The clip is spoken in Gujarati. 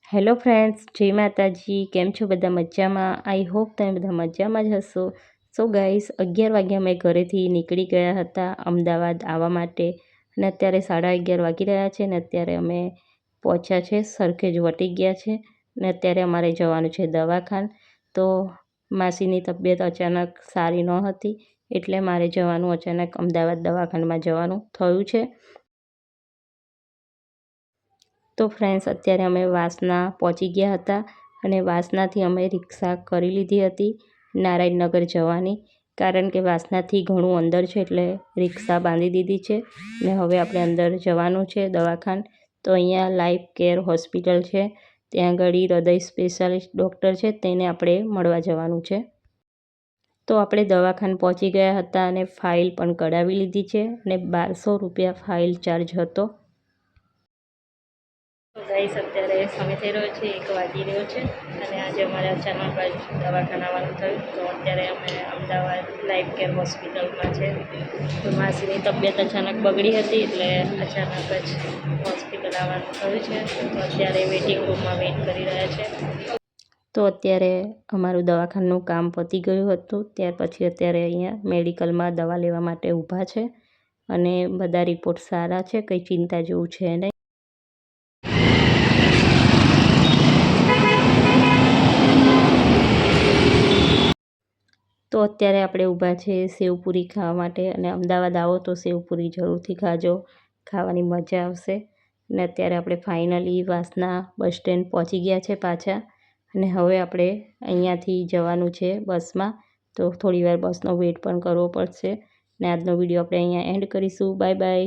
હેલો ફ્રેન્ડ્સ, જય માતાજી. કેમ છો બધા? મજામાં? આઈ હોપ તમે બધા મજામાં જ હશો. સો ગાઈસ, 11 વાગ્યા અમે ઘરેથી નીકળી ગયા હતા અમદાવાદ આવવા માટે અને અત્યારે 11:30 વાગી રહ્યા છે ને અત્યારે અમે પહોંચ્યા છે, સરખેજ વટી ગયા છે ને અત્યારે અમારે જવાનું છે દવાખાને. તો માસીની તબિયત અચાનક સારી ન હતી એટલે મારે જવાનું અચાનક અમદાવાદ દવાખાનામાં જવાનું થયું છે. તો ફ્રેન્ડ્સ, અત્યારે અમે વાસના પહોંચી ગયા હતા અને વાસનાથી અમે રિક્ષા કરી લીધી હતી નારાયણનગર જવાની, કારણ કે વાસનાથી ઘણું અંદર છે એટલે રિક્ષા બાંધી દીધી છે ને હવે આપણે અંદર જવાનું છે દવાખાને. તો અહીંયા લાઈફ કેર હોસ્પિટલ છે, ત્યાં આગળ હૃદય સ્પેશિયાલિસ્ટ ડૉક્ટર છે, તેને આપણે મળવા જવાનું છે. તો આપણે દવાખાને પહોંચી ગયા હતા અને ફાઇલ પણ કઢાવી લીધી છે અને 1200 રૂપિયા ફાઇલ ચાર્જ હતો. તો ગાઈસ, અત્યારે સમય થઈ રહ્યો છે, 1 વાગી રહ્યો છે અને આજે અમારે અચાનક જ દવાખાને આવવાનું થયું. તો અત્યારે અમે અમદાવાદ લાઈફ કેર હોસ્પિટલમાં છે. તો માસીની તબિયત અચાનક બગડી હતી એટલે અચાનક જ હોસ્પિટલ આવવાનું થયું છે. તો અત્યારે વેઇટિંગ રૂમમાં વેઇટ કરી રહ્યા છે. તો અત્યારે અમારું દવાખાનાનું કામ પતી ગયું હતું, ત્યાર પછી અત્યારે અહીંયા મેડિકલમાં દવા લેવા માટે ઊભા છે અને બધા રિપોર્ટ સારા છે, કંઈ ચિંતા જેવું છે નહીં. તો અત્યારે આપણે ઊભા છે સેવપુરી ખાવા માટે અને અમદાવાદ આવો તો સેવપુરી જરૂરથી ખાજો, ખાવાની મજા આવશે. અને અત્યારે આપણે ફાઇનલી વાસના બસ સ્ટેન્ડ પહોંચી ગયા છે પાછા અને હવે આપણે અહીંયાથી જવાનું છે બસમાં. તો થોડીવાર બસનો વેઇટ પણ કરવો પડશે ને આજનો વિડીયો આપણે અહીંયા એન્ડ કરીશું. Bye bye.